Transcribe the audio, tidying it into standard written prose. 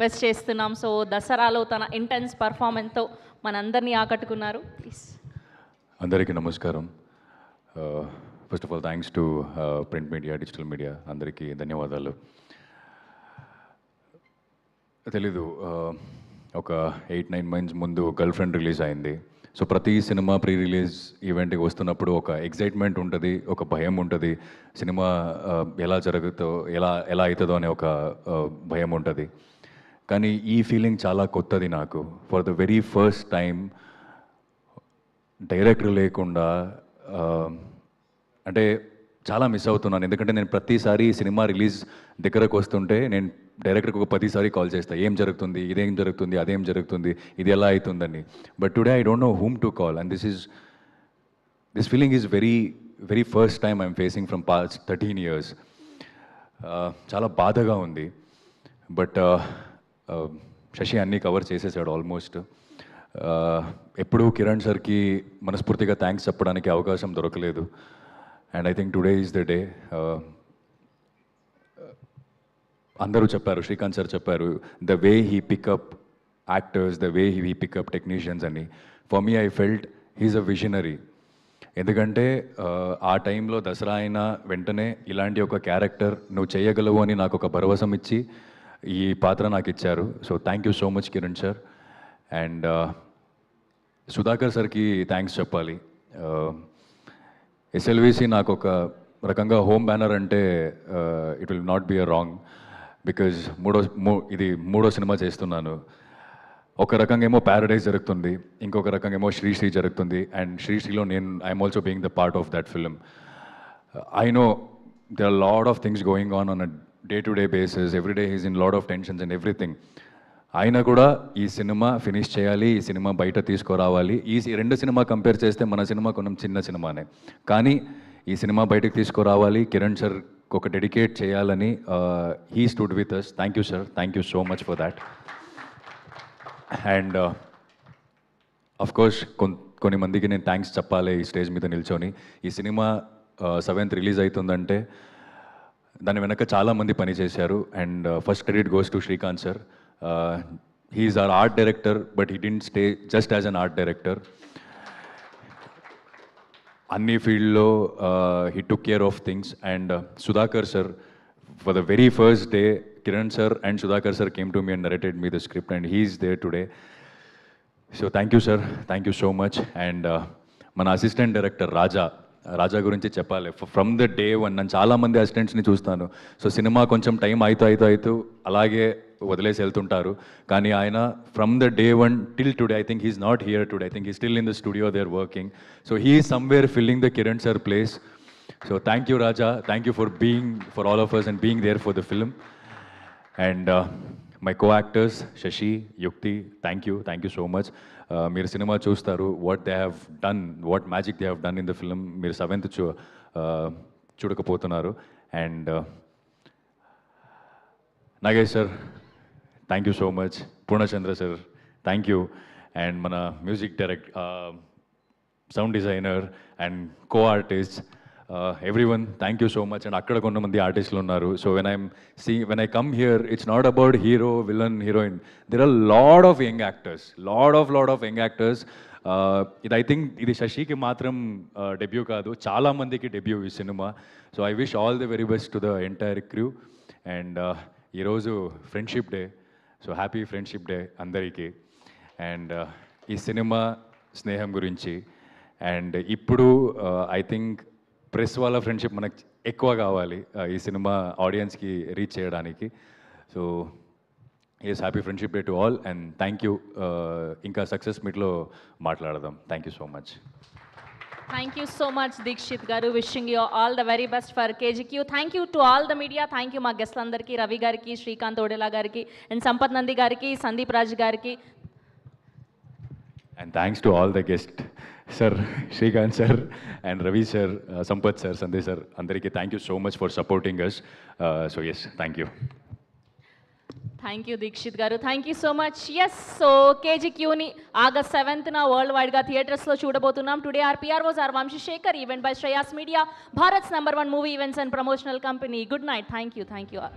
Request చేస్తున్నాం. So దసరాలో తన intense పర్ఫార్మెన్స్తో మనందరినీ ఆకట్టుకున్నారు. ప్లీజ్. అందరికీ నమస్కారం. First of all thanks to print media, digital media అందరికీ ధన్యవాదాలు. తెలీదు, ఒక 8-9 మంత్స్ ముందు గర్ల్ ఫ్రెండ్ రిలీజ్ అయింది. సో ప్రతి సినిమా ప్రీ రిలీజ్ ఈవెంట్కి వస్తున్నప్పుడు ఒక ఎగ్జైట్మెంట్ ఉంటుంది, ఒక భయం ఉంటుంది. సినిమా ఎలా ఎలా అవుతుందో అనే ఒక భయం ఉంటుంది. కానీ ఈ ఫీలింగ్ చాలా కొత్తది నాకు. For the very first time director లేకుండా అంటే చాలా మిస్ అవుతున్నాను. ఎందుకంటే నేను ప్రతిసారి సినిమా రిలీజ్ దగ్గరకు వస్తుంటే నేను డైరెక్టర్కి ఒక 10 సారి కాల్ చేస్తాను, ఏం జరుగుతుంది, ఇదేం జరుగుతుంది, అదేం జరుగుతుంది, ఇది ఎలా అవుతుందని. But today I don't know whom to call and this feeling is very first time I'm facing from past 13 years. చాలా బాధగా ఉంది. బట్ శశి అన్నీ కవర్ చేసేసాడు ఆల్మోస్ట్. ఎప్పుడూ కిరణ్ సార్కి మనస్ఫూర్తిగా థ్యాంక్స్ చెప్పడానికి అవకాశం దొరకలేదు. And I think today is the day. అందరూ చెప్పారు, శ్రీకాంత్ సార్ చెప్పారు, the way he pick up actors, the way he pick up technicians అని. For me I felt he's a visionary. ఎందుకంటే ఆ టైంలో దసరా అయినా వెంటనే ఇలాంటి ఒక క్యారెక్టర్ నువ్వు చేయగలవు అని నాకు ఒక భరోసం ఇచ్చి ఈ పాత్ర నాకు ఇచ్చారు. So thank you so much Kiran sir. And Sudhakar సార్కి థ్యాంక్స్ చెప్పాలి. ఎస్ఎల్విసి నాకు ఒక రకంగా హోమ్ బ్యానర్ అంటే it will not be a wrong, because ఇది మూడో సినిమా చేస్తున్నాను. ఒక రకంగా ఏమో ప్యారడైజ్ జరుగుతుంది, ఇంకొక రకంగా ఏమో శ్రీశ్రీ జరుగుతుంది. అండ్ శ్రీశ్రీలో I'm also being the part of that film. I know there are lot of things going on a day to day basis. Every day is in lot of tensions and everything. అయినా కూడా ఈ cinema finish చేయాలి, ఈ cinema బయట తీసుకురావాలి. ఈ రెండు cinema compare చేస్తే మన సినిమా కొంచెం చిన్న సినిమానే, కానీ ఈ సినిమా బయటకు తీసుకురావాలి, కిరణ్ సార్ ఒక డెడికేట్ చేయాలని he stood with us. Thank you sir, thank you so much for that. And of course కొన్ని మందికి నేను థ్యాంక్స్ చెప్పాలి ఈ స్టేజ్ మీద నిల్చొని. ఈ సినిమా 7th రిలీజ్ అవుతుందంటే దాని వెనక చాలామంది పనిచేశారు. And first credit goes to Srikanth sir. He is our art director, but he didn't stay just as an art director. Anni field lo he took care of things. And Sudhakar sir, for the very first day, Kiran sir and Sudhakar sir came to me and narrated me the script, and he is there today. So thank you sir, thank you so much. And మన assistant director రాజా గురించి చెప్పాలి. From the day one నేను చాలామంది అసిస్టెంట్స్ని చూస్తాను. So cinema కొంచెం time అవుతూ అలాగే వదిలేసి వెళ్తుంటారు. కానీ ఆయన from the day one till today, I think he's not here today, I think he still in the studio, they are working. So he is somewhere filling the Kiran sir place. So thank you Raja, thank you for being for all of us and being there for the film. And my co actors Shashi, Yukti, thank you so much. మీరు cinema చూస్తారు, what they have done, what magic they have done in the film. మీరు 7th చూడకపోతున్నారు. And Nagesh sir, thank you so much. Purnachandra sir, thank you. And మన music sound designer and co artist, everyone, thank you so much. And akkada konnamanది ఆర్టిస్టులు ఉన్నారు. So when I come here, it's not about hero, villain, heroine. There are lot of young actors, lot of young actors. ఇది I think ఇది శశికి మాత్రం debut కాదు, చాలా మందికి డెబ్యూ ఈ సినిమా. So I wish all the very best to the entire crew. And ఈరోజు friendship day, so happy friendship day అందరికీ. అండ్ ఈ సినిమా స్నేహం గురించి. అండ్ ఇప్పుడు ఐ థింక్ ప్రెస్ వాళ్ళ ఫ్రెండ్షిప్ మనకు ఎక్కువ కావాలి ఈ సినిమా ఆడియన్స్కి రీచ్ చేయడానికి. So yes, happy friendship day to all. And thank you. ఇంకా సక్సెస్ మీట్లో మాట్లాడదాం. Thank you so much. Thank you so much, Dikshit garu. Wishing you all the very best for KGQ. Thank you to all the media. Thank you మా గెస్ట్లు అందరికీ, రవి గారికి, శ్రీకాంత్ ఓడెలా గారికి, and Sampath Nandi గారికి, సందీప్ రాజ్ గారికి. And thanks to all the guests, sir, Srikanth sir, and Ravi sir, Sampath sir, Sandesh sir, andariki thank you so much for supporting us. So yes, thank you. Thank you, Dikshit garu. Thank you so much. Yes, so KGQ ni August 7th na world wide ga theatres lo చూడబోతున్నాం. Today our PR was our Vamshi Shekhar, event by Shreyas Media, Bharat's #1 movie events and promotional company. Good night. Thank you all.